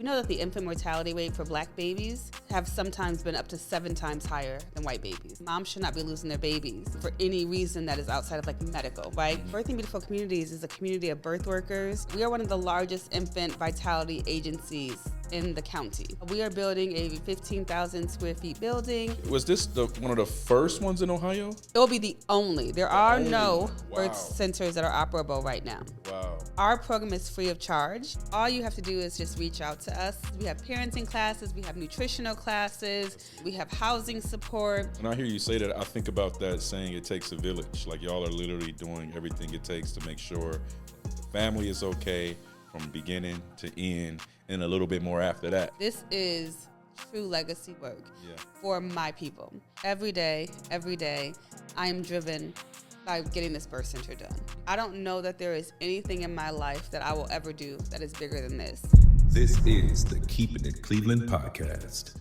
You know that the infant mortality rate for Black babies have sometimes been up to 7 times higher than white babies. Moms should not be losing their babies for any reason that is outside of like medical, right? Birthing Beautiful Communities is a community of birth workers. We are one of the largest infant vitality agencies in the county. We are building a 15,000 square feet building. Was this one of the first ones in Ohio? It will be the only. There are no birth centers that are operable right now. Wow. Our program is free of charge. All you have to do is just reach out to us. We have parenting classes, we have nutritional classes, we have housing support. When I hear you say that, I think about that saying it takes a village. Like y'all are literally doing everything it takes to make sure the family is okay from beginning to end and a little bit more after that. This is true legacy work for my people. Every day, I am driven by getting this birth center done. I don't know that there is anything in my life that I will ever do that is bigger than this. This is the Keepin It Cleveland podcast.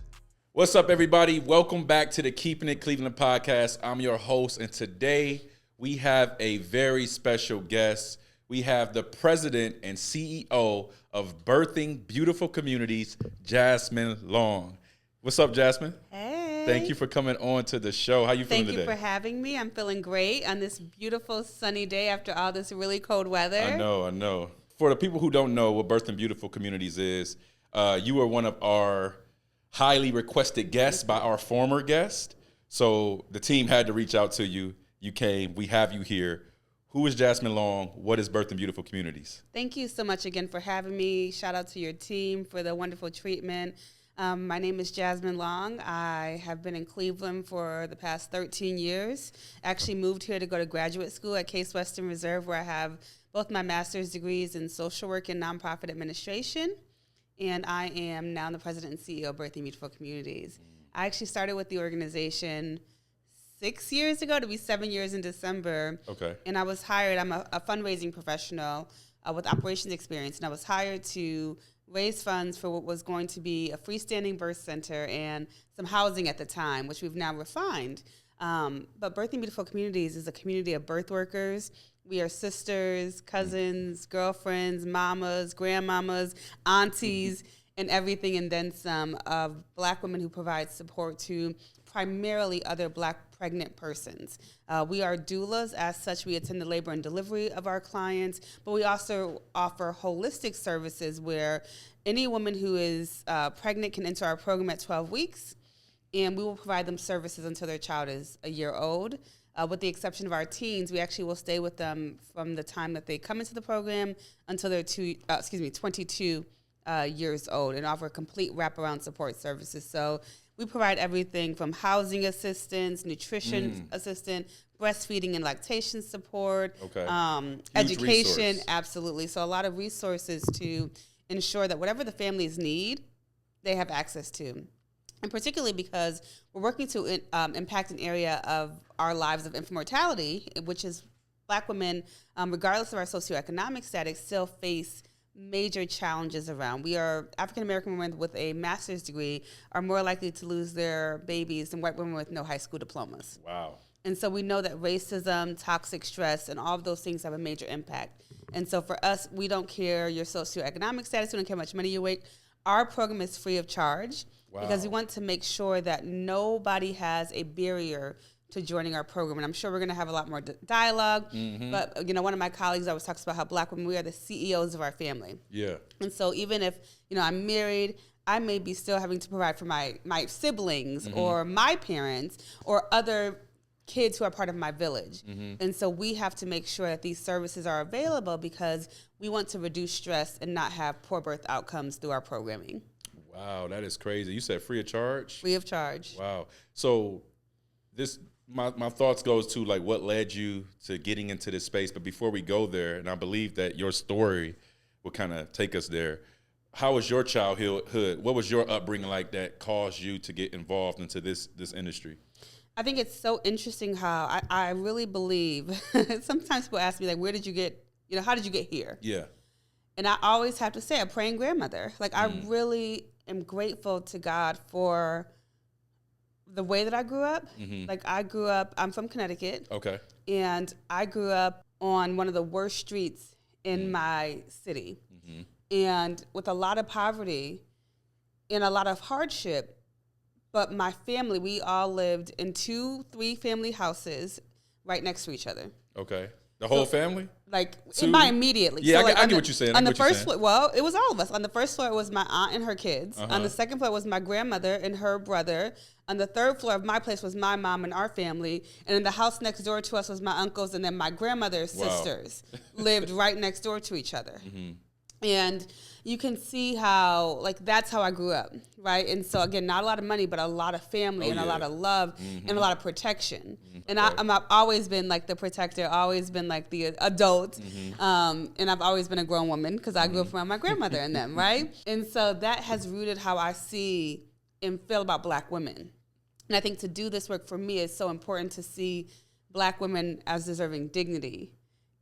What's up, everybody? Welcome back to the Keepin It Cleveland podcast. I'm your host, and today we have a very special guest. We have the president and CEO of Birthing Beautiful Communities, Jazmine Long. What's up, Jazmine? Hey. Thank you for coming on to the show. How you feeling today? Thank you for having me. I'm feeling great on this beautiful sunny day after all this really cold weather. I know. For the people who don't know what Birthing Beautiful Communities is, you were one of our highly requested guests by our former guest. So the team had to reach out to you. You came. We have you here. Who is Jazmine Long? What is Birthing Beautiful Communities? Thank you so much again for having me. Shout out to your team for the wonderful treatment. My name is Jazmine Long. I have been in Cleveland for the past 13 years. Actually moved here to go to graduate school at Case Western Reserve, where I have both my master's degrees in social work and nonprofit administration. And I am now the president and CEO of Birthing Beautiful Communities. I actually started with the organization 6 years ago, to be 7 years in December. Okay. And I was hired, I'm a fundraising professional with operations experience, and I was hired to raise funds for what was going to be a freestanding birth center and some housing at the time, which we've now refined. But Birthing Beautiful Communities is a community of birth workers. We are sisters, cousins, girlfriends, mamas, grandmamas, aunties, and everything and then some of Black women who provide support to primarily other Black pregnant persons. We are doulas. As such, we attend the labor and delivery of our clients, but we also offer holistic services where any woman who is pregnant can enter our program at 12 weeks, and we will provide them services until their child is a year old. With the exception of our teens, we actually will stay with them from the time that they come into the program until they're 22 years old, and offer complete wraparound support services. So we provide everything from housing assistance, nutrition assistance, breastfeeding and lactation support, education, resource. Absolutely. So a lot of resources to ensure that whatever the families need, they have access to. And particularly because we're working to impact an area of our lives of infant mortality, which is Black women, regardless of our socioeconomic status, still face major challenges around. We are African-American women with a master's degree are more likely to lose their babies than white women with no high school diplomas. Wow. And so we know that racism, toxic stress, and all of those things have a major impact. And so for us, we don't care your socioeconomic status, we don't care how much money you make. Our program is free of charge because we want to make sure that nobody has a barrier to joining our program. And I'm sure we're going to have a lot more dialogue. But, one of my colleagues always talks about how Black women, we are the CEOs of our family. Yeah. And so even if, I'm married, I may be still having to provide for my siblings or my parents or other kids who are part of my village. And so we have to make sure that these services are available because we want to reduce stress and not have poor birth outcomes through our programming. Wow, that is crazy. You said free of charge? Free of charge. Wow. So my thoughts goes to like what led you to getting into this space. But before we go there, and I believe that your story will kind of take us there. How was your childhood? What was your upbringing like that caused you to get involved into this industry? I think it's so interesting how I really believe, sometimes people ask me like, where did you get, how did you get here? Yeah. And I always have to say a praying grandmother. Like I really am grateful to God for the way that I grew up. Like I'm from Connecticut. Okay. And I grew up on one of the worst streets in my city. And with a lot of poverty, in a lot of hardship. But my family, we all lived in 2-3 family houses right next to each other. Okay. The whole family? Like, by immediately. Yeah, so I get what you're saying. On the first floor, well, it was all of us. On the first floor, it was my aunt and her kids. Uh-huh. On the second floor was my grandmother and her brother. On the third floor of my place was my mom and our family. And in the house next door to us was my uncles. And then my grandmother's sisters lived right next door to each other. Mm-hmm. And you can see how, like, that's how I grew up, right? And so, again, not a lot of money, but a lot of family and a lot of love and a lot of protection. And I've always been, like, the protector, always been, like, the adult. And I've always been a grown woman because I grew up around my grandmother and them, right? And so that has rooted how I see and feel about Black women. And I think to do this work for me is so important to see Black women as deserving dignity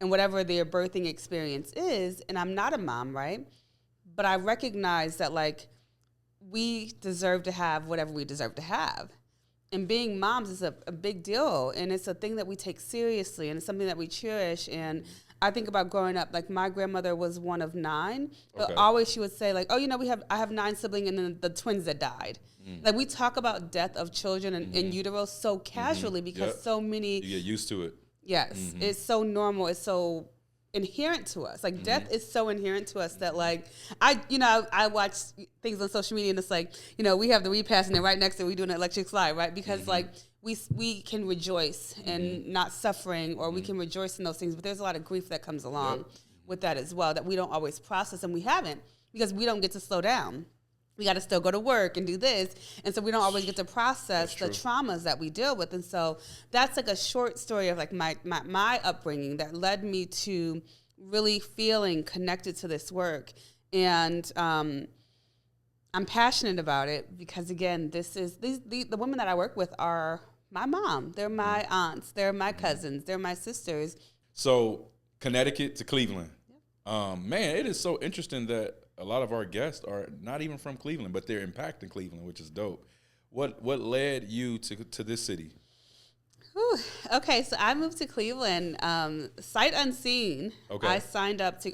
and whatever their birthing experience is. And I'm not a mom, right? But I recognize that, like, we deserve to have whatever we deserve to have. And being moms is a big deal. And it's a thing that we take seriously. And it's something that we cherish. And I think about growing up, like, my grandmother was one of 9. But always she would say, like, oh, you know, I have 9 siblings and then the twins that died. Like, we talk about death of children in utero so casually because so many. You get used to it. Yes. It's so normal. It's so inherent to us. Like, death is so inherent to us that, like, I watch things on social media and it's like, you know, we have the repast and then right next to it we do an electric slide, right? Because like we can rejoice in not suffering, or we can rejoice in those things, but there's a lot of grief that comes along with that as well that we don't always process, and we haven't because we don't get to slow down. We got to still go to work and do this. And so we don't always get to process the traumas that we deal with. And so that's like a short story of like my upbringing that led me to really feeling connected to this work. And I'm passionate about it because, again, the women that I work with are my mom. They're my aunts. They're my cousins. They're my sisters. So Connecticut to Cleveland. Man, it is so interesting that a lot of our guests are not even from Cleveland, but they're impacting Cleveland, which is dope. What led you to this city? Whew. Okay, so I moved to Cleveland, sight unseen. Okay. I signed up to,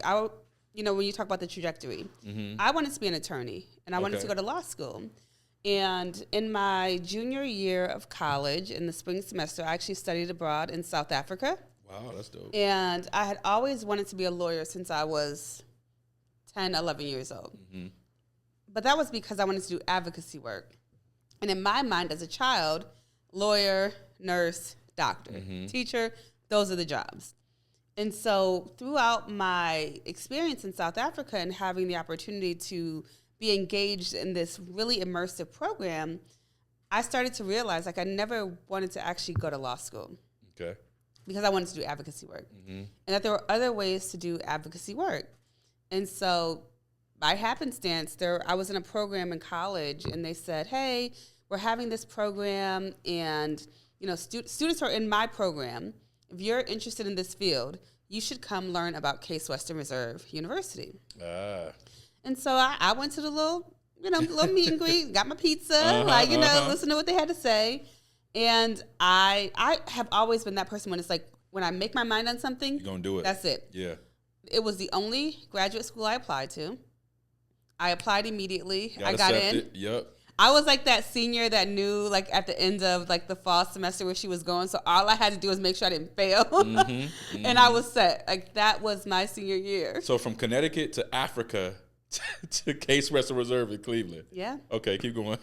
when you talk about the trajectory, I wanted to be an attorney, and I wanted to go to law school. And in my junior year of college, in the spring semester, I actually studied abroad in South Africa. Wow, that's dope. And I had always wanted to be a lawyer since I was 10, 11 years old. But that was because I wanted to do advocacy work. And in my mind as a child, lawyer, nurse, doctor, teacher, those are the jobs. And so throughout my experience in South Africa and having the opportunity to be engaged in this really immersive program, I started to realize, like, I never wanted to actually go to law school. Okay. Because I wanted to do advocacy work. And that there were other ways to do advocacy work. And so by happenstance, I was in a program in college, and they said, hey, we're having this program, and students are in my program. If you're interested in this field, you should come learn about Case Western Reserve University. And so I went to the little meet and greet, got my pizza, listen to what they had to say. And I have always been that person when it's like, when I make my mind on something, you're going to do it. That's it. Yeah. It was the only graduate school I applied to. I applied immediately. I got in. Yep. I was like that senior that knew, like, at the end of like the fall semester where she was going. So all I had to do was make sure I didn't fail. And I was set. Like, that was my senior year. So from Connecticut to Africa to Case Western Reserve in Cleveland. Yeah. Okay, keep going.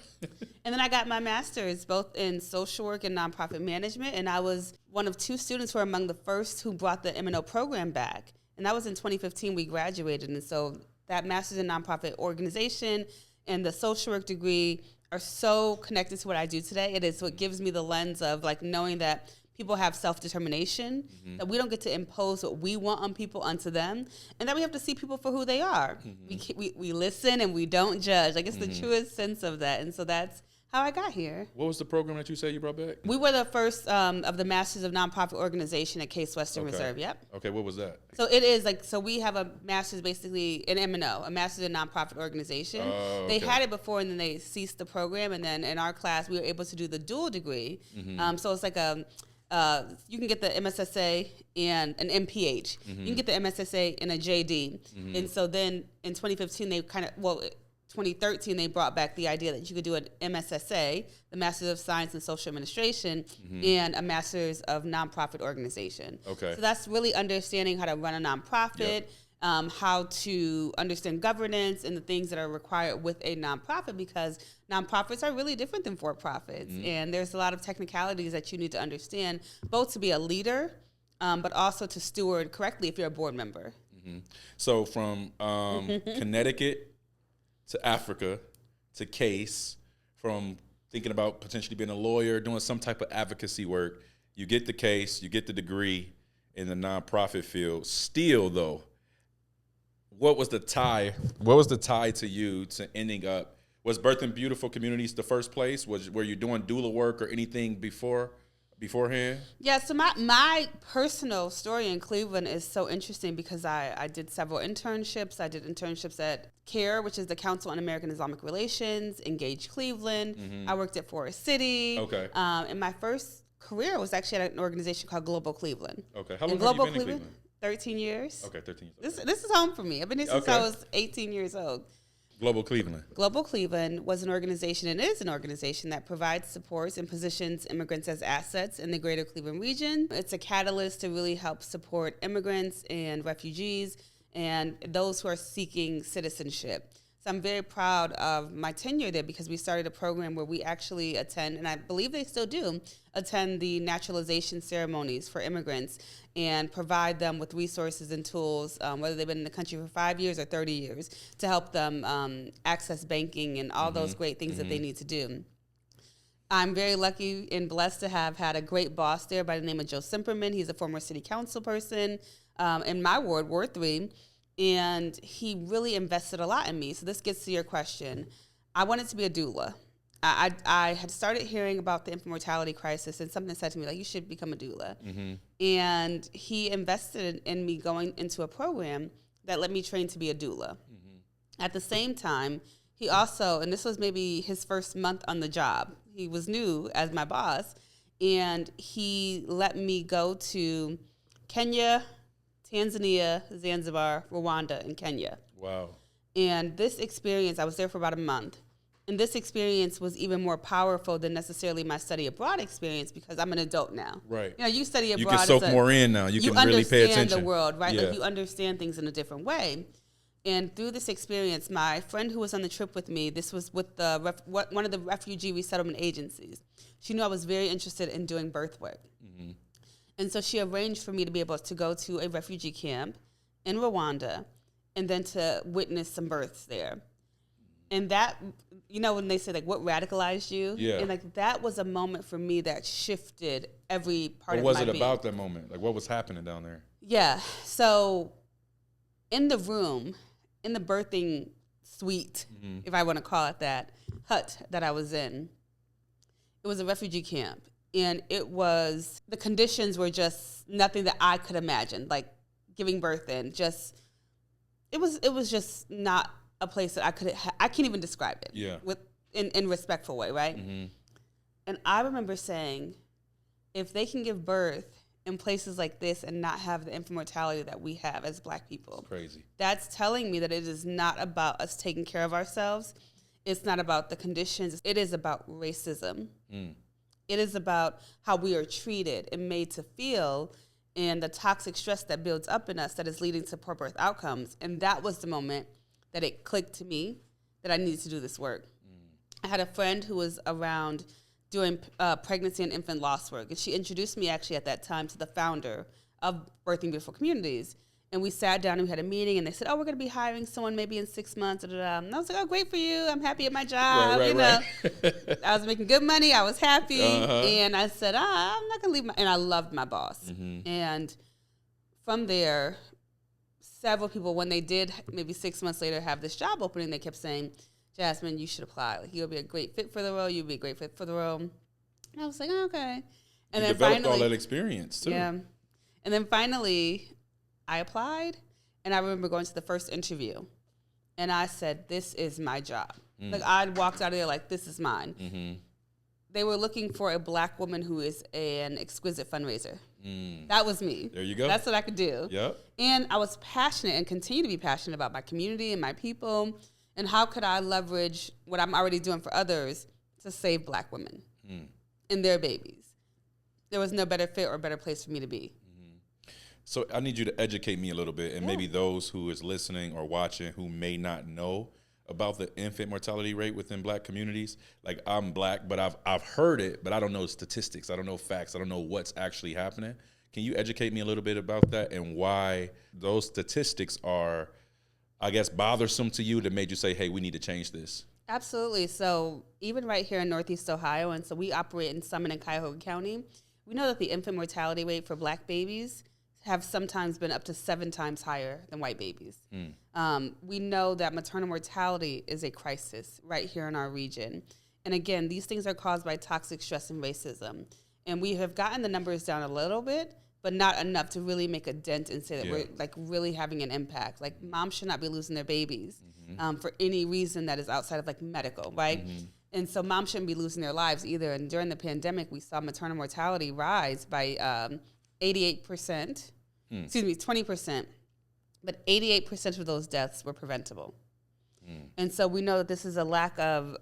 And then I got my master's both in social work and nonprofit management. And I was one of 2 students who were among the first who brought the M&O program back. And that was in 2015, we graduated. And so that master's in nonprofit organization and the social work degree are so connected to what I do today. It is what gives me the lens of, like, knowing that people have self-determination, that we don't get to impose what we want on people onto them, and that we have to see people for who they are. We listen and we don't judge. Like, it's the truest sense of that. And so that's how I got here. What was the program that you said you brought back? We were the first of the Masters of Nonprofit Organization at Case Western Reserve. Yep. Okay, what was that? So it is like, so we have a master's basically in M&O, a master's in nonprofit organization. They had it before, and then they ceased the program. And then in our class, we were able to do the dual degree. So it's like you can get the MSSA and an MPH. You can get the MSSA and a JD. And so then in 2015, they 2016, 2013, they brought back the idea that you could do an MSSA, the Master's of Science in Social Administration, and a Master's of Nonprofit Organization. Okay. So that's really understanding how to run a nonprofit, how to understand governance and the things that are required with a nonprofit, because nonprofits are really different than for-profits. And there's a lot of technicalities that you need to understand, both to be a leader, but also to steward correctly if you're a board member. So from Connecticut to Africa to Case, from thinking about potentially being a lawyer, doing some type of advocacy work, you get the case, you get the degree in the nonprofit field. Still, though, what was the tie? What was the tie to you to ending up? Was Birthing Beautiful Communities the first place? Were you doing doula work or anything beforehand? Yeah, so my personal story in Cleveland is so interesting because I did several internships. I did internships at CARE, which is the Council on American Islamic Relations, Engage Cleveland. I worked at Forest City. Okay. And my first career was actually at an organization called Global Cleveland. Okay. How long have you been in Cleveland? 13 years. Okay, 13 years. This is home for me. I've been here since I was 18 years old. Global Cleveland. Global Cleveland was an organization, and is an organization that provides supports and positions immigrants as assets in the greater Cleveland region. It's a catalyst to really help support immigrants and refugees and those who are seeking citizenship. So I'm very proud of my tenure there because we started a program where we actually attend, and I believe they still do, attend the naturalization ceremonies for immigrants and provide them with resources and tools, whether they've been in the country for 5 years or 30 years, to help them access banking and all those great things that they need to do. I'm very lucky and blessed to have had a great boss there by the name of Joe Simperman. He's a former city council person in my ward, Ward 3, and he really invested a lot in me. So this gets to your question. I wanted to be a doula. I had started hearing about the infant mortality crisis, and something said to me, like, you should become a doula. And he invested in me going into a program that let me train to be a doula. At the same time, he also, and this was maybe his first month on the job, he was new as my boss, and he let me go to Kenya, Tanzania, Zanzibar, Rwanda, and Kenya. Wow. And this experience, I was there for about a month. And this experience was even more powerful than necessarily my study abroad experience because I'm an adult now. Right. You know, you study abroad. You can soak more in now. You can really pay attention. You understand the world, right? Like you understand things in a different way. And through this experience, my friend who was on the trip with me, this was with one of the refugee resettlement agencies. She knew I was very interested in doing birth work. And so she arranged for me to be able to go to a refugee camp in Rwanda and then to witness some births there. And that, you know, when they say, like, what radicalized you? Yeah. And, like, that was a moment for me that shifted every part of my being. What was it about that moment? Like, what was happening down there? Yeah. So in the room, in the birthing suite, if I want to call it that, hut that I was in, it was a refugee camp. And it was, the conditions were just nothing that I could imagine, like giving birth in. Just, it was just not a place that I can't even describe it. Yeah. In respectful way, right? And I remember saying, if they can give birth in places like this and not have the infant mortality that we have as Black people, it's crazy. That's telling me that it is not about us taking care of ourselves. It's not about the conditions. It is about racism. It is about how we are treated and made to feel and the toxic stress that builds up in us that is leading to poor birth outcomes. And that was the moment that it clicked to me that I needed to do this work. I had a friend who was around doing pregnancy and infant loss work, and she introduced me actually at that time to the founder of Birthing Beautiful Communities. And we sat down and we had a meeting, and they said, oh, we're going to be hiring someone maybe in 6 months. And I was like, oh, great for you. I'm happy at my job. Right. I was making good money. I was happy. And I said, I'm not going to leave and I loved my boss. And from there, several people, when they did maybe 6 months later have this job opening, they kept saying, Jazmine, you should apply. Like, you'll be a great fit for the role. You'll be a great fit for the role. And I was like, oh, okay. And you then developed finally, all that experience, too. Yeah. And then finally, I applied, and I remember going to the first interview, and I said, this is my job. Like, I walked out of there like, this is mine. They were looking for a Black woman who is an exquisite fundraiser. That was me. There you go. That's what I could do. Yep. And I was passionate and continue to be passionate about my community and my people. And how could I leverage what I'm already doing for others to save Black women and their babies? There was no better fit or better place for me to be. So I need you to educate me a little bit, and maybe those who is listening or watching who may not know about the infant mortality rate within Black communities. Like, I'm Black, but I've heard it, but I don't know statistics. I don't know facts. I don't know what's actually happening. Can you educate me a little bit about that and why those statistics are, I guess, bothersome to you that made you say, hey, we need to change this? Absolutely. So even right here in Northeast Ohio, and so we operate in Summit and Cuyahoga County, we know that the infant mortality rate for Black babies have sometimes been up to 7 times higher than white babies. We know that maternal mortality is a crisis right here in our region. And again, these things are caused by toxic stress and racism. And we have gotten the numbers down a little bit, but not enough to really make a dent and say that we're like really having an impact. Like, moms should not be losing their babies for any reason that is outside of like medical, right? And so moms shouldn't be losing their lives either. And during the pandemic, we saw maternal mortality rise by 88%. 20%, but 88% of those deaths were preventable. And so we know that this is a lack of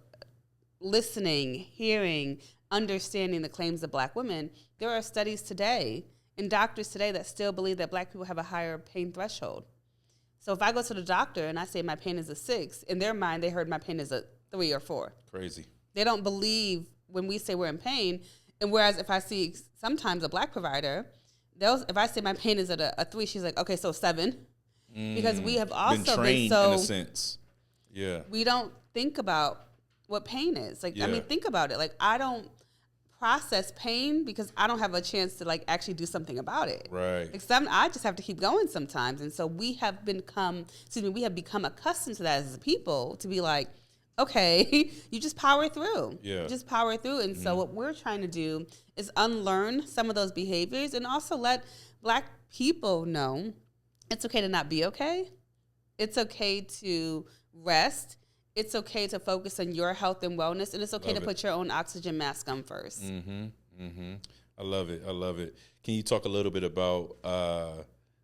listening, hearing, understanding the claims of Black women. There are studies today and doctors today that still believe that Black people have a higher pain threshold. So if I go to the doctor and I say my pain is a 6, in their mind they heard my pain is a 3 or 4. Crazy. They don't believe when we say we're in pain. And whereas if I see sometimes a Black provider, if I say my pain is at a 3, she's like, okay, so 7. Because we have also been trained so, in a sense. Yeah. We don't think about what pain is. Like, I mean, think about it. Like, I don't process pain because I don't have a chance to like actually do something about it. Right. Like, I just have to keep going sometimes. And so we have become accustomed to that as a people to be like, okay, you just power through. Yeah. You just power through. And so what we're trying to do is unlearn some of those behaviors and also let Black people know it's okay to not be okay. It's okay to rest. It's okay to focus on your health and wellness. And it's okay to put your own oxygen mask on first. I love it. I love it. Can you talk a little bit about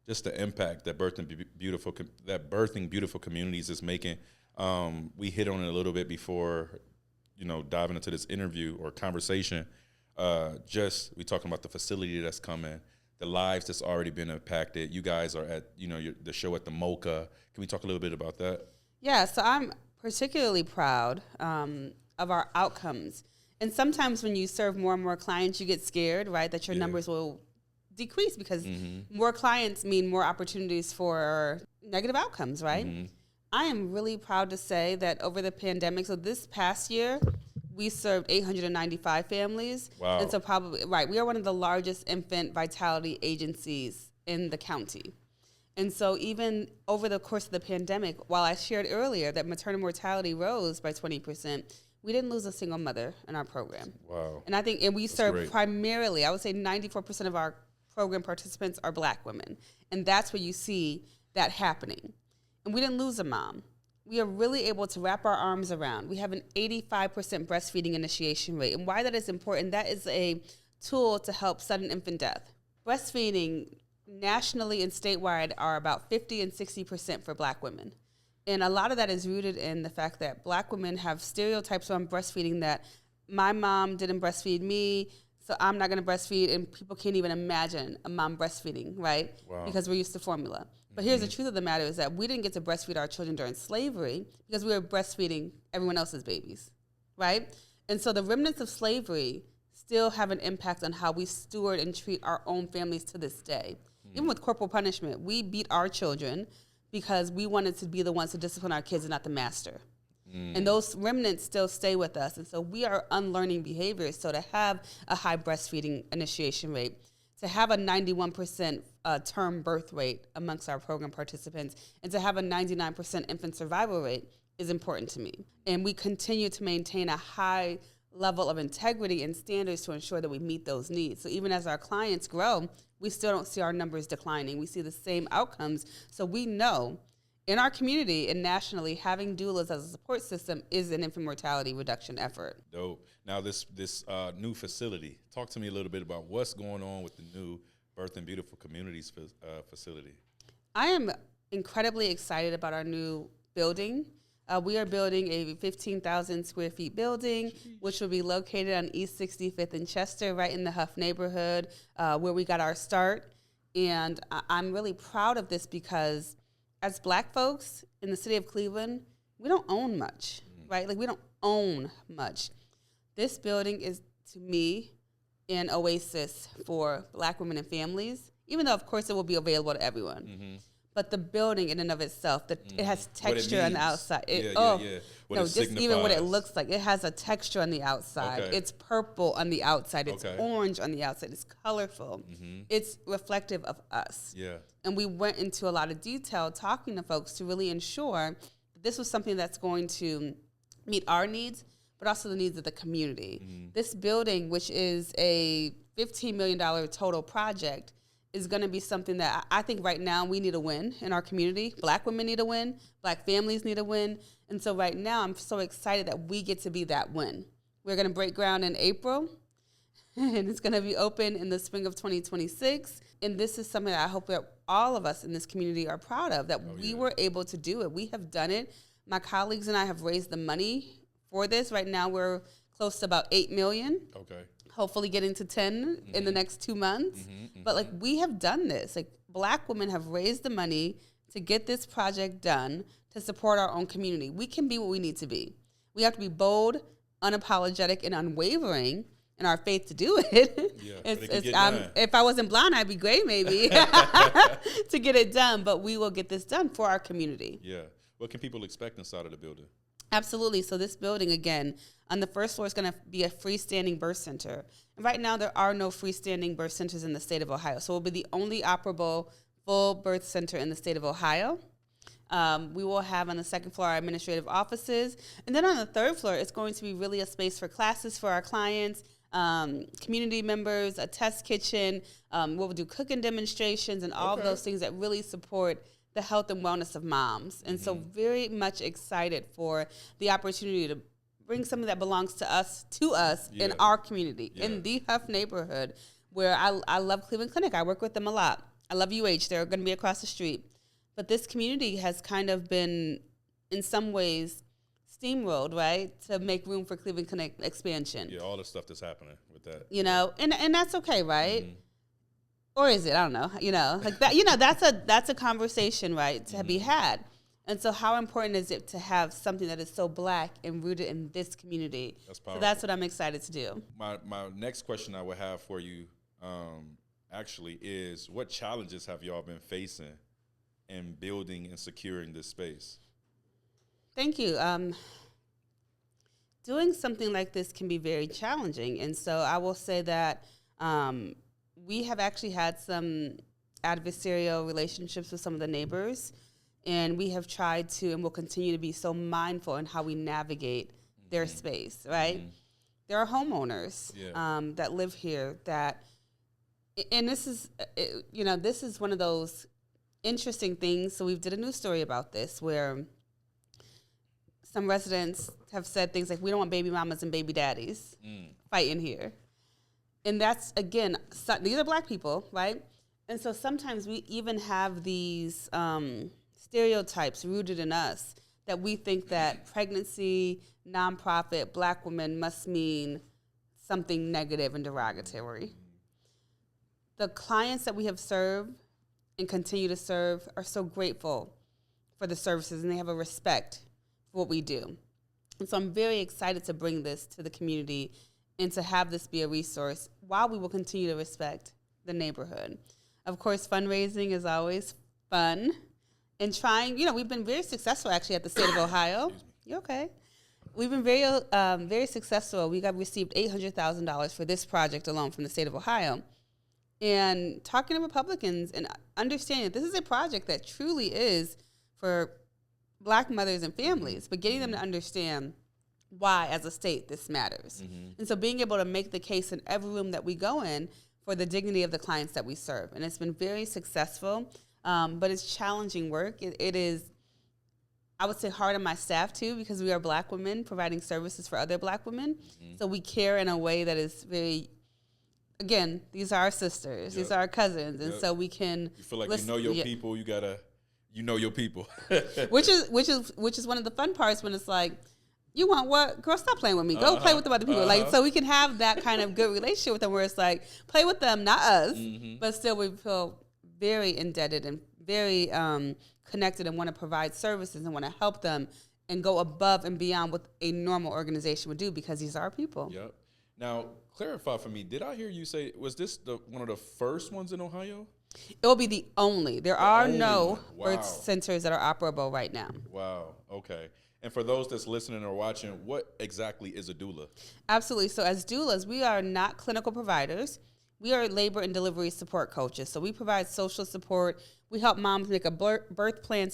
just the impact that birthing beautiful communities is making? We hit on it a little bit before, diving into this interview or conversation. We talking about the facility that's coming, the lives that's already been impacted. You guys are at, the show at the MOCA. Can we talk a little bit about that? Yeah, so I'm particularly proud of our outcomes. And sometimes when you serve more and more clients, you get scared, right, that your numbers will decrease because more clients mean more opportunities for negative outcomes, right? I am really proud to say that over the pandemic, so this past year, we served 895 families. Wow. And so we are one of the largest infant vitality agencies in the county. And so even over the course of the pandemic, while I shared earlier that maternal mortality rose by 20%, we didn't lose a single mother in our program. Wow. And we serve primarily, I would say 94% of our program participants are Black women. And that's where you see that happening. And we didn't lose a mom. We are really able to wrap our arms around. We have an 85% breastfeeding initiation rate. And why that is important, that is a tool to help sudden infant death. Breastfeeding nationally and statewide are about 50 and 60% for Black women. And a lot of that is rooted in the fact that Black women have stereotypes around breastfeeding that my mom didn't breastfeed me, so I'm not going to breastfeed, and people can't even imagine a mom breastfeeding, right? Wow. Because we're used to formula. But here's the truth of the matter is that we didn't get to breastfeed our children during slavery because we were breastfeeding everyone else's babies, right? And so the remnants of slavery still have an impact on how we steward and treat our own families to this day. Even with corporal punishment, we beat our children because we wanted to be the ones to discipline our kids and not the master. And those remnants still stay with us. And so we are unlearning behaviors. So to have a high breastfeeding initiation rate, to have a 91% term birth rate amongst our program participants, and to have a 99% infant survival rate is important to me. And we continue to maintain a high level of integrity and standards to ensure that we meet those needs. So even as our clients grow, we still don't see our numbers declining. We see the same outcomes. So we know in our community and nationally, having doulas as a support system is an infant mortality reduction effort. Dope. Now, this new facility, talk to me a little bit about what's going on with the new Birthing Beautiful Communities facility. I am incredibly excited about our new building. We are building a 15,000 square feet building, which will be located on East 65th and Chester, right in the Huff neighborhood, where we got our start. And I'm really proud of this because as Black folks in the city of Cleveland, we don't own much, right? Like, we don't own much. This building is, to me, an oasis for Black women and families, even though, of course, it will be available to everyone. Mm-hmm. But the building in and of itself, it has texture on the outside. Just even what it looks like. It has a texture on the outside. Okay. It's purple on the outside. It's orange on the outside. It's colorful. Mm-hmm. It's reflective of us. Yeah. And we went into a lot of detail talking to folks to really ensure that this was something that's going to meet our needs, but also the needs of the community. Mm-hmm. This building, which is a $15 million total project, is going to be something that I think right now we need a win in our community. Black women need a win. Black families need a win. And so right now I'm so excited that we get to be that win. We're going to break ground in April, and it's going to be open in the spring of 2026. And this is something that I hope that all of us in this community are proud of, that we were able to do it. We have done it. My colleagues and I have raised the money for this. Right now we're close to about $8 million. Okay. Hopefully getting to 10 in the next 2 months. But like, we have done this. Like, Black women have raised the money to get this project done to support our own community. We can be what we need to be. We have to be bold, unapologetic, and unwavering in our faith to do it. Yeah, if I wasn't blind, I'd be great maybe to get it done. But we will get this done for our community. Yeah. What can people expect inside of the building? Absolutely. So this building, again, on the first floor is going to be a freestanding birth center. And right now there are no freestanding birth centers in the state of Ohio. So it will be the only operable full birth center in the state of Ohio. We will have on the second floor our administrative offices. And then on the third floor, it's going to be really a space for classes for our clients, community members, a test kitchen. We'll do cooking demonstrations and all of those things that really support the health and wellness of moms. And so very much excited for the opportunity to bring something that belongs to us in our community, in the Huff neighborhood, where I love Cleveland Clinic. I work with them a lot. I love UH. They're going to be across the street. But this community has kind of been, in some ways, steamrolled, right, to make room for Cleveland Clinic expansion. Yeah, all the stuff that's happening with that. You know, and that's okay, right? Mm-hmm. Or is it? I don't know. You know, like that. You know, that's a conversation, right, to be had. And so, how important is it to have something that is so Black and rooted in this community? That's powerful. So that's what I'm excited to do. My next question I would have for you, actually, is what challenges have y'all been facing in building and securing this space? Thank you. Doing something like this can be very challenging, and so I will say that. We have actually had some adversarial relationships with some of the neighbors, and we have tried to and will continue to be so mindful in how we navigate their space, right? There are homeowners that live here and this is, this is one of those interesting things. So we've did a news story about this where some residents have said things like, we don't want baby mamas and baby daddies fighting here. And that's, again, these are Black people, right? And so sometimes we even have these stereotypes rooted in us that we think that pregnancy, nonprofit, Black women must mean something negative and derogatory. The clients that we have served and continue to serve are so grateful for the services, and they have a respect for what we do. And so I'm very excited to bring this to the community and to have this be a resource while we will continue to respect the neighborhood. Of course, fundraising is always fun. And trying, we've been very successful actually at the state of Ohio. You okay? We've been very successful. We received $800,000 for this project alone from the state of Ohio. And talking to Republicans and understanding that this is a project that truly is for Black mothers and families, but getting them to understand why, as a state, this matters. And so being able to make the case in every room that we go in for the dignity of the clients that we serve. And it's been very successful, but it's challenging work. It is, I would say, hard on my staff, too, because we are Black women providing services for other Black women. So we care in a way that is very, again, these are our sisters. These are our cousins. And so we can... You feel like you know your people, you got to you know your people. which is one of the fun parts when it's like, you want what? Girl, stop playing with me. Go play with the other people. Like, so we can have that kind of good relationship with them where it's like, play with them, not us, but still we feel very indebted and very connected and want to provide services and want to help them and go above and beyond what a normal organization would do because these are our people. Yep. Now, clarify for me, did I hear you say, was this one of the first ones in Ohio? It will be the only. There are no Wow. birth centers that are operable right now. Wow. Okay. And for those that's listening or watching, what exactly is a doula? Absolutely. So as doulas, we are not clinical providers. We are labor and delivery support coaches. So we provide social support. We help moms make a birth plan,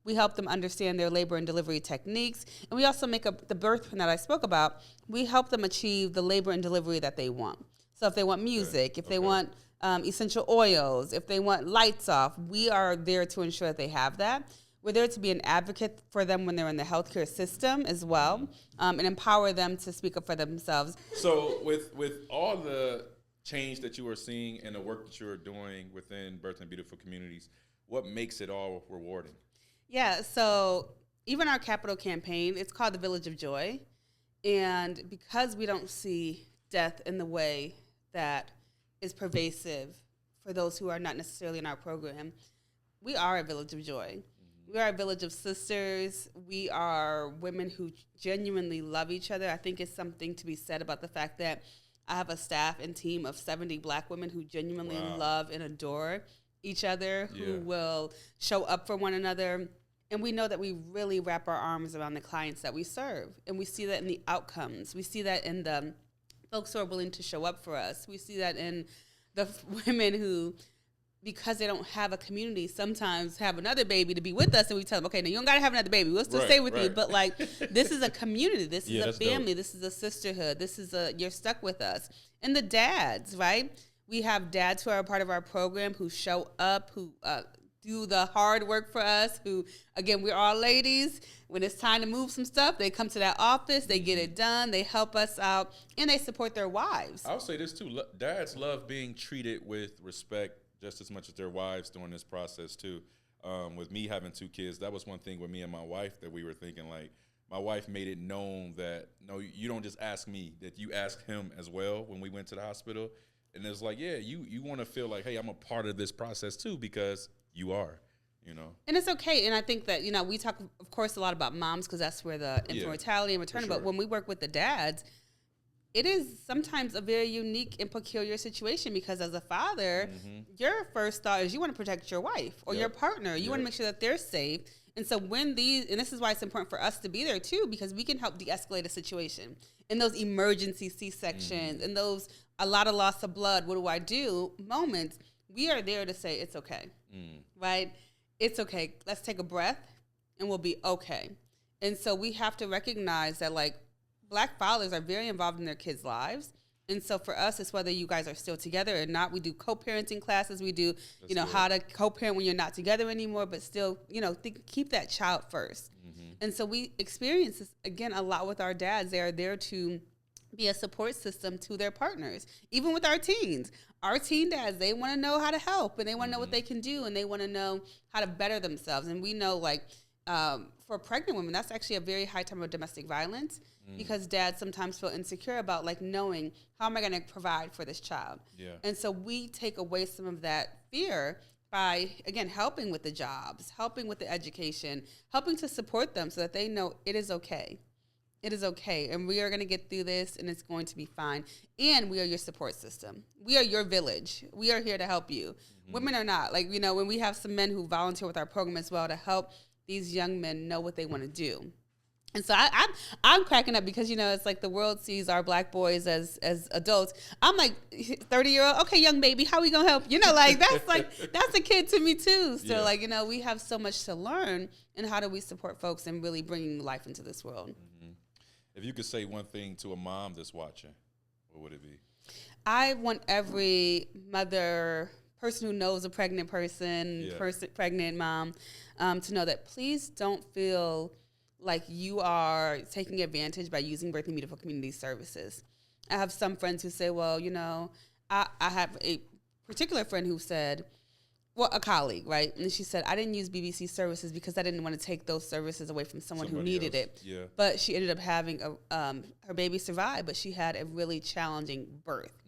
We help them understand their labor and delivery techniques. And we also make the birth plan that I spoke about. We help them achieve the labor and delivery that they want. So if they want music, if they want essential oils, if they want lights off, we are there to ensure that they have that. We're there to be an advocate for them when they're in the healthcare system as well, and empower them to speak up for themselves. So with all the change that you are seeing and the work that you are doing within Birth and Beautiful Communities, what makes it all rewarding? Yeah, so even our capital campaign, it's called the Village of Joy. And because we don't see death in the way that is pervasive for those who are not necessarily in our program, we are a village of joy. We are a village of sisters. We are women who genuinely love each other. I think it's something to be said about the fact that I have a staff and team of 70 Black women who genuinely love and adore each other, who will show up for one another. And we know that we really wrap our arms around the clients that we serve. And we see that in the outcomes. We see that in the folks who are willing to show up for us. We see that in the women who, because they don't have a community, sometimes have another baby to be with us, and we tell them, okay, now you don't got to have another baby. We'll still stay with you. But, like, this is a community. This is a family. Dope. This is a sisterhood. This is you're stuck with us. And the dads, right? We have dads who are a part of our program who show up, who do the hard work for us, who, again, we're all ladies. When it's time to move some stuff, they come to that office, they get it done, they help us out, and they support their wives. I'll say this, too. Dads love being treated with respect just as much as their wives during this process, too. With me having 2 kids, that was one thing with me and my wife that we were thinking, like, my wife made it known that, no, you don't just ask me, that you ask him as well when we went to the hospital. And it's like, yeah, you want to feel like, hey, I'm a part of this process, too, because you are, you know. And it's okay. And I think that, you know, we talk, of course, a lot about moms because that's where the infant mortality and maternal, but when we work with the dads, it is sometimes a very unique and peculiar situation because as a father, your first thought is you want to protect your wife or your partner. You want to make sure that they're safe. And so when and this is why it's important for us to be there too, because we can help de-escalate a situation. In those emergency C-sections, in those a lot of loss of blood, what do I do moments, we are there to say it's okay, right? It's okay. Let's take a breath and we'll be okay. And so we have to recognize that, like, Black fathers are very involved in their kids' lives. And so for us, it's whether you guys are still together or not. We do co-parenting classes. We do, how to co-parent when you're not together anymore, but still, keep that child first. And so we experience this, again, a lot with our dads. They are there to be a support system to their partners. Even with our teens. Our teen dads, they want to know how to help, and they want to know what they can do, and they want to know how to better themselves. And we know, like, for pregnant women, that's actually a very high time of domestic violence because dads sometimes feel insecure about, like, knowing how am I going to provide for this child. And so we take away some of that fear by, again, helping with the jobs, helping with the education, helping to support them so that they know it is okay. It is okay, and we are going to get through this, and it's going to be fine. And we are your support system. We are your village. We are here to help you. Women are not. Like, when we have some men who volunteer with our program as well to help these young men know what they want to do. And so I'm cracking up because, it's like the world sees our Black boys as adults. I'm like 30-year-old, okay, young baby, how we going to help? That's a kid to me too. So we have so much to learn, and how do we support folks and really bringing life into this world? If you could say one thing to a mom that's watching, what would it be? I want every mother, person who knows a pregnant person, pregnant mom, to know that please don't feel like you are taking advantage by using Birth and Beautiful Community Services. I have some friends who say, well, I have a particular friend who said, well, a colleague, right? And she said, I didn't use BBC services because I didn't want to take those services away from someone who needed it. Yeah. But she ended up having her baby survive, but she had a really challenging birth.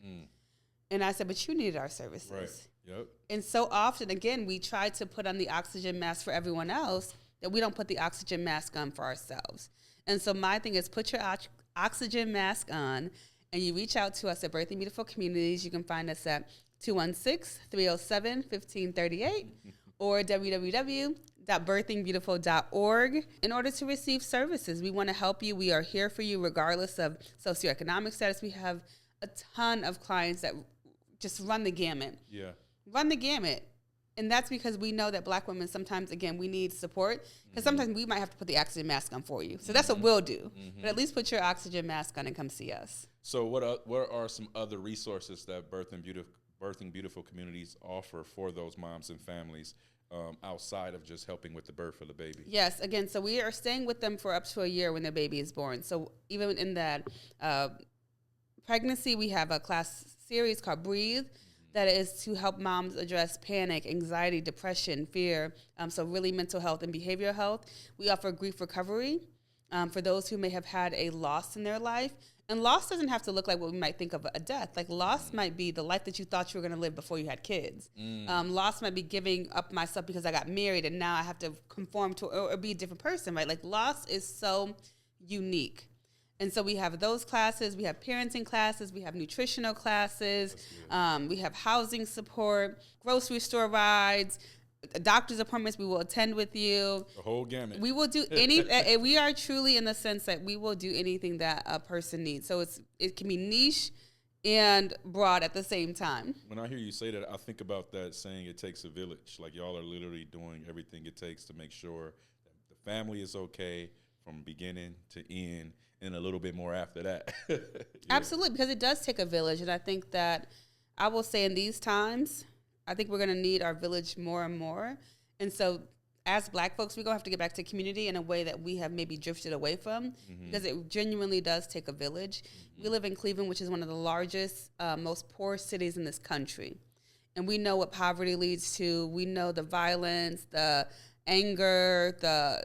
And I said, but you needed our services. Right. Yep. And so often, again, we try to put on the oxygen mask for everyone else that we don't put the oxygen mask on for ourselves. And so my thing is put your oxygen mask on and you reach out to us at Birthing Beautiful Communities. You can find us at 216-307-1538 or www.birthingbeautiful.org in order to receive services. We want to help you. We are here for you regardless of socioeconomic status. We have a ton of clients that just run the gamut. Yeah. Run the gamut. And that's because we know that Black women sometimes, again, we need support. Because sometimes we might have to put the oxygen mask on for you. So that's what we'll do. But at least put your oxygen mask on and come see us. So what are some other resources that Birthing Beautiful Communities offer for those moms and families outside of just helping with the birth of the baby? Yes. Again, so we are staying with them for up to a year when their baby is born. So even in that pregnancy, we have a class series called Breathe that is to help moms address panic, anxiety, depression, fear, so really mental health and behavioral health. We offer grief recovery for those who may have had a loss in their life. And loss doesn't have to look like what we might think of a death. Like loss might be the life that you thought you were going to live before you had kids. Loss might be giving up myself because I got married and now I have to conform to or be a different person, right? Like loss is so unique. And so we have those classes, we have parenting classes, we have nutritional classes, we have housing support, grocery store rides, doctor's appointments we will attend with you. The whole gamut. We will do we are truly in the sense that we will do anything that a person needs. So it can be niche and broad at the same time. When I hear you say that, I think about that saying, it takes a village. Like y'all are literally doing everything it takes to make sure that the family is okay from beginning to end. And a little bit more after that. Yeah. Absolutely, because it does take a village. And I think that I will say in these times, I think we're going to need our village more and more. And so as Black folks, we're going to have to get back to community in a way that we have maybe drifted away from because it genuinely does take a village. We live in Cleveland, which is one of the largest, most poor cities in this country. And we know what poverty leads to. We know the violence, the anger, the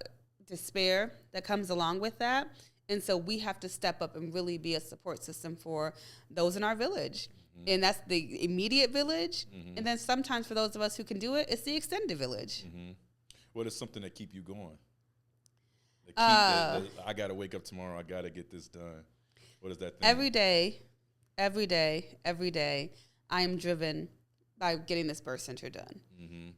despair that comes along with that. And so we have to step up and really be a support system for those in our village. And that's the immediate village. And then sometimes for those of us who can do it, it's the extended village. What is something that keep you going? I got to wake up tomorrow. I got to get this done. What is that thing? Every day, I am driven by getting this birth center done.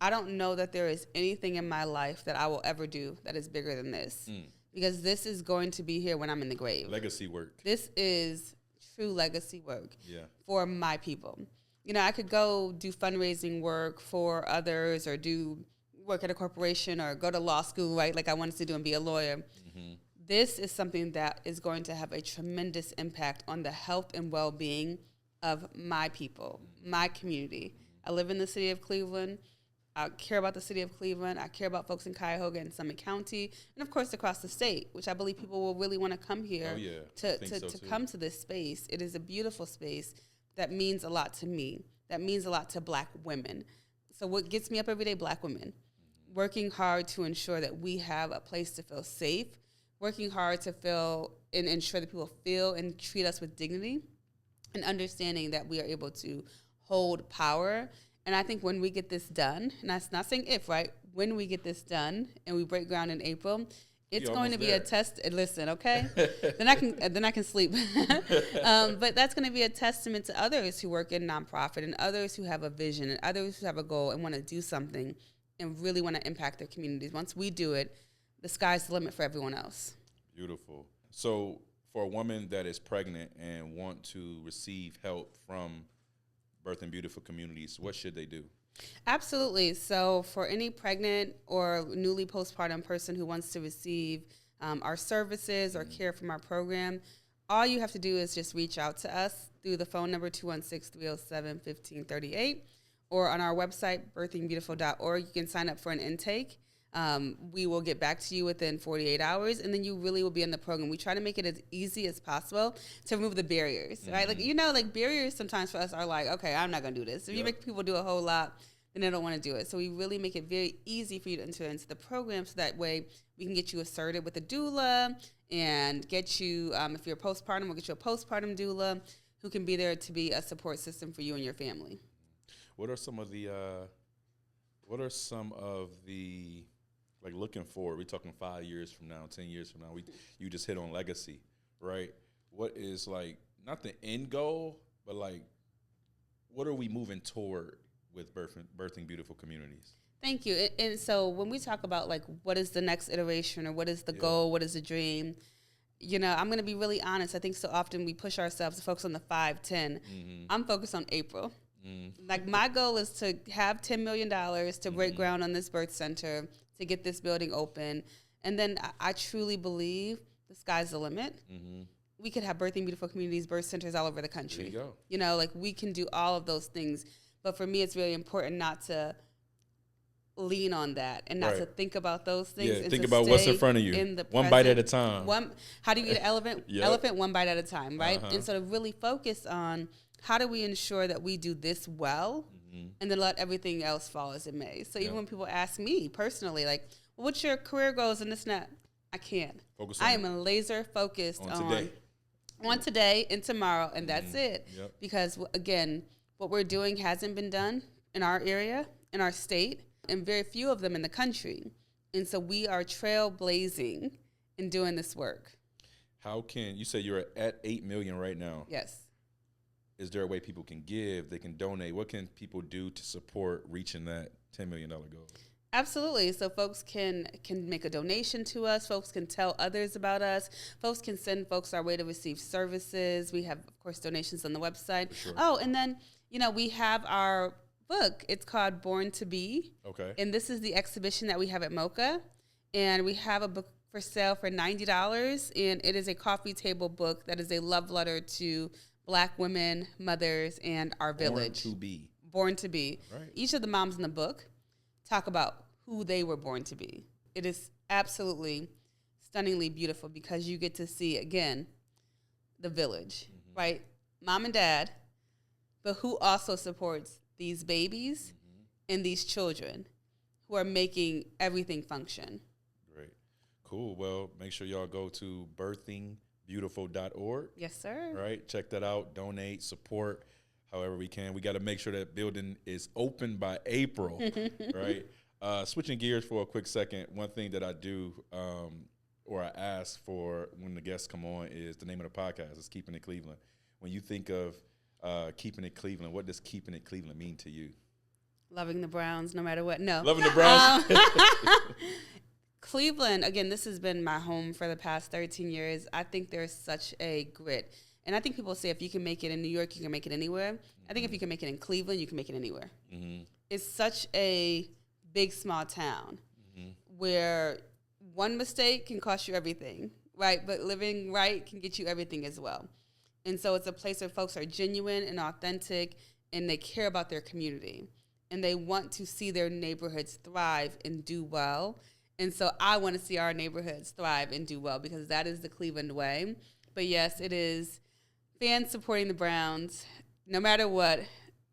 I don't know that there is anything in my life that I will ever do that is bigger than this. Because this is going to be here when I'm in the grave. Legacy work. This is true legacy work for my people. You know, I could go do fundraising work for others or do work at a corporation or go to law school, right, like I wanted to do and be a lawyer. This is something that is going to have a tremendous impact on the health and well-being of my people, my community. I live in the city of Cleveland. I care about the city of Cleveland. I care about folks in Cuyahoga and Summit County, and of course across the state, which I believe people will really want to come here to come to this space. It is a beautiful space that means a lot to me. That means a lot to Black women. So what gets me up every day? Black women. Working hard to ensure that we have a place to feel safe, working hard to feel and ensure that people feel and treat us with dignity, and understanding that we are able to hold power. And I think when we get this done, and that's not saying if, right? When we get this done and we break ground in April, it's going to be a test. Listen, okay? then I can sleep. But that's going to be a testament to others who work in nonprofit and others who have a vision and others who have a goal and want to do something and really want to impact their communities. Once we do it, the sky's the limit for everyone else. Beautiful. So for a woman that is pregnant and want to receive help from Birthing Beautiful Communities, what should they do? Absolutely. So for any pregnant or newly postpartum person who wants to receive our services or care from our program, all you have to do is just reach out to us through the phone number 216-307-1538 or on our website, birthingbeautiful.org. You can sign up for an intake. We will get back to you within 48 hours, and then you really will be in the program. We try to make it as easy as possible to remove the barriers, right? Like, barriers sometimes for us are like, okay, I'm not going to do this. If you make people do a whole lot, then they don't want to do it. So we really make it very easy for you to enter into the program, so that way we can get you asserted with a doula and get you, if you're postpartum, we'll get you a postpartum doula who can be there to be a support system for you and your family. What are some of the like looking forward, we're talking 5 years from now, 10 years from now, you just hit on legacy, right? What is like, not the end goal, but like, what are we moving toward with birthing beautiful communities? Thank you. And so when we talk about like, what is the next iteration, or what is the goal, what is the dream, you know, I'm going to be really honest. I think so often we push ourselves to focus on the 5, 10. I'm focused on April. Like, my goal is to have $10 million to break ground on this birth center, to get this building open. And then I truly believe the sky's the limit. We could have birthing beautiful communities, birth centers all over the country. There you go. You know, like, we can do all of those things. But for me, it's really important not to lean on that and not to think about those things. Yeah, and think to about what's in front of you. In the one bite at a time. How do you eat an elephant? Elephant one bite at a time, right? And so to really focus on how do we ensure that we do this well, and then let everything else fall as it may. So even when people ask me personally, like, well, what's your career goals and this and that, I can't. I am a laser focused on today and tomorrow, and that's it. Because, again, what we're doing hasn't been done in our area, in our state, and very few of them in the country. And so we are trailblazing in doing this work. How can, you say you're at 8 million right now. Yes. Is there a way people can give, they can donate? What can people do to support reaching that $10 million goal? Absolutely. So folks can make a donation to us. Folks can tell others about us. Folks can send folks our way to receive services. We have, of course, donations on the website. Sure. Oh, and then, you know, we have our book. It's called Born to Be. Okay. And this is the exhibition that we have at MoCA. And we have a book for sale for $90. And it is a coffee table book that is a love letter to Black women, mothers, and our village. Born to Be. Born to Be. Right. Each of the moms in the book talk about who they were born to be. It is absolutely stunningly beautiful because you get to see, again, the village, right? Mom and dad, but who also supports these babies and these children who are making everything function. Great. Cool. Well, make sure y'all go to birthingbeautiful.org. Yes, sir. Right? Check that out. Donate, support however we can. We got to make sure that building is open by April, right? Switching gears for a quick second, one thing that I do or I ask for when the guests come on is the name of the podcast is Keepin It Cleveland. When you think of Keepin It Cleveland, what does Keepin It Cleveland mean to you? Loving the Browns no matter what. No. Loving the Browns? Cleveland, again, this has been my home for the past 13 years. I think there's such a grit. And I think people say if you can make it in New York, you can make it anywhere. I think if you can make it in Cleveland, you can make it anywhere. It's such a big, small town where one mistake can cost you everything, right? But living right can get you everything as well. And so it's a place where folks are genuine and authentic, and they care about their community. And they want to see their neighborhoods thrive and do well. And so I want to see our neighborhoods thrive and do well because that is the Cleveland way. But yes, it is fans supporting the Browns no matter what,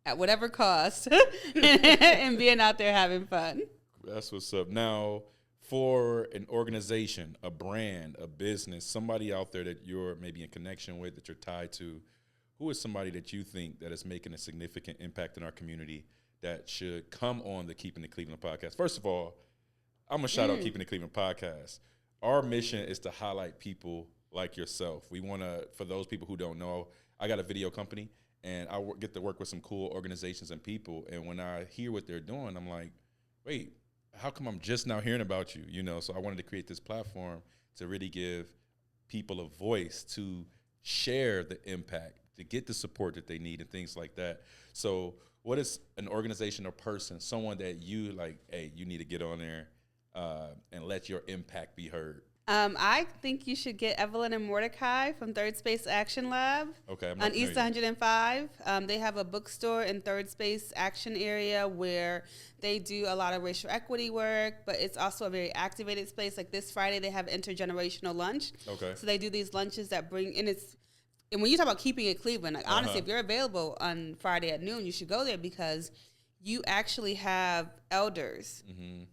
at whatever cost, and being out there having fun. That's what's up. Now, for an organization, a brand, a business, somebody out there that you're maybe in connection with, that you're tied to, who is somebody that you think that is making a significant impact in our community that should come on the Keepin It Cleveland podcast? First of all, I'm going to shout out Keepin It Cleveland podcast. Our mission is to highlight people like yourself. We want to, for those people who don't know, I got a video company, and I get to work with some cool organizations and people. And when I hear what they're doing, I'm like, wait, how come I'm just now hearing about you? You know, so I wanted to create this platform to really give people a voice to share the impact, to get the support that they need and things like that. So what is an organization or person, someone that you like, hey, you need to get on there and let your impact be heard? I think you should get Evelyn and Mordecai from Third Space Action Lab on East 105. They have a bookstore in Third Space Action area where they do a lot of racial equity work, but it's also a very activated space. Like this Friday, they have intergenerational lunch. Okay. So they do these lunches that bring, and when you talk about Keeping It Cleveland, like honestly, if you're available on Friday at noon, you should go there because you actually have elders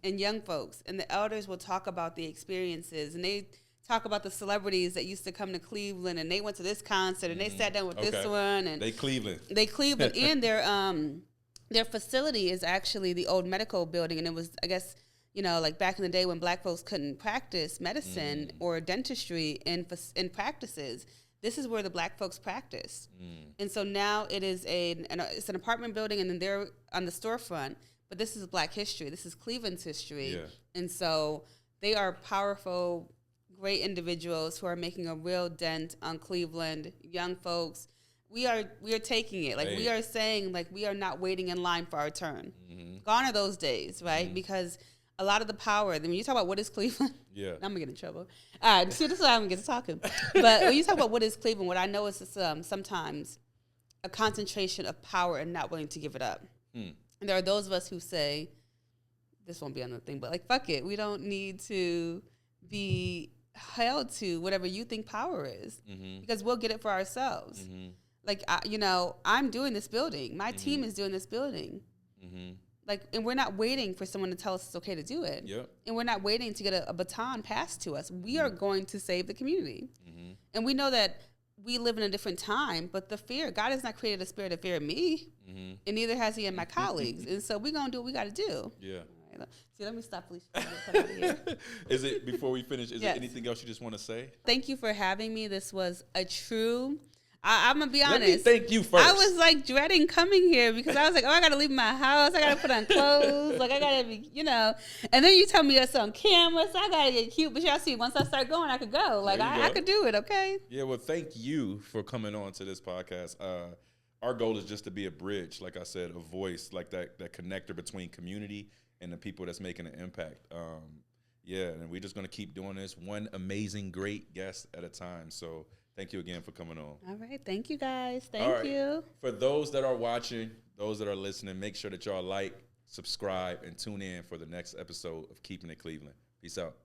and young folks, and the elders will talk about the experiences, and they talk about the celebrities that used to come to Cleveland, and they went to this concert, and they sat down with this one, and they Cleveland, and their facility is actually the old medical building, and it was, I guess, like back in the day when Black folks couldn't practice medicine or dentistry in practices. This is where the Black folks practice. And so now it is it's an apartment building, and then they're on the storefront. But this is Black history. This is Cleveland's history. Yeah. And so they are powerful, great individuals who are making a real dent on Cleveland, young folks. We are taking it. Like, we are saying, like, we are not waiting in line for our turn. Gone are those days, right? Because a lot of the power, when you talk about what is Cleveland, I'm going to get in trouble. All right, see, this is why I'm going to get to talking. But when you talk about what is Cleveland, what I know is sometimes a concentration of power and not willing to give it up. And there are those of us who say, this won't be on the thing, but like, fuck it. We don't need to be held to whatever you think power is, because we'll get it for ourselves. Like, I'm doing this building. My team is doing this building. Like, and we're not waiting for someone to tell us it's okay to do it. Yep. And we're not waiting to get a baton passed to us. We are going to save the community. And we know that we live in a different time, but the fear, God has not created a spirit of fear in me, and neither has he in my colleagues. And so we're going to do what we got to do. Yeah. All right, see, let me stop, Felicia. Is it, before we finish, is there anything else you just want to say? Thank you for having me. This was a true... I'm going to be honest. Let me thank you first. I was like dreading coming here because I was like, I got to leave my house. I got to put on clothes. Like, I got to be, And then you tell me it's on camera, so I got to get cute. But y'all see, once I start going, I could go. Like, I could do it, okay? Yeah, well, thank you for coming on to this podcast. Our goal is just to be a bridge, like I said, a voice, like that connector between community and the people that's making an impact. And we're just going to keep doing this one amazing, great guest at a time. So thank you again for coming on. All right. Thank you, guys. Thank you. For those that are watching, those that are listening, make sure that y'all like, subscribe, and tune in for the next episode of Keepin It Cleveland. Peace out.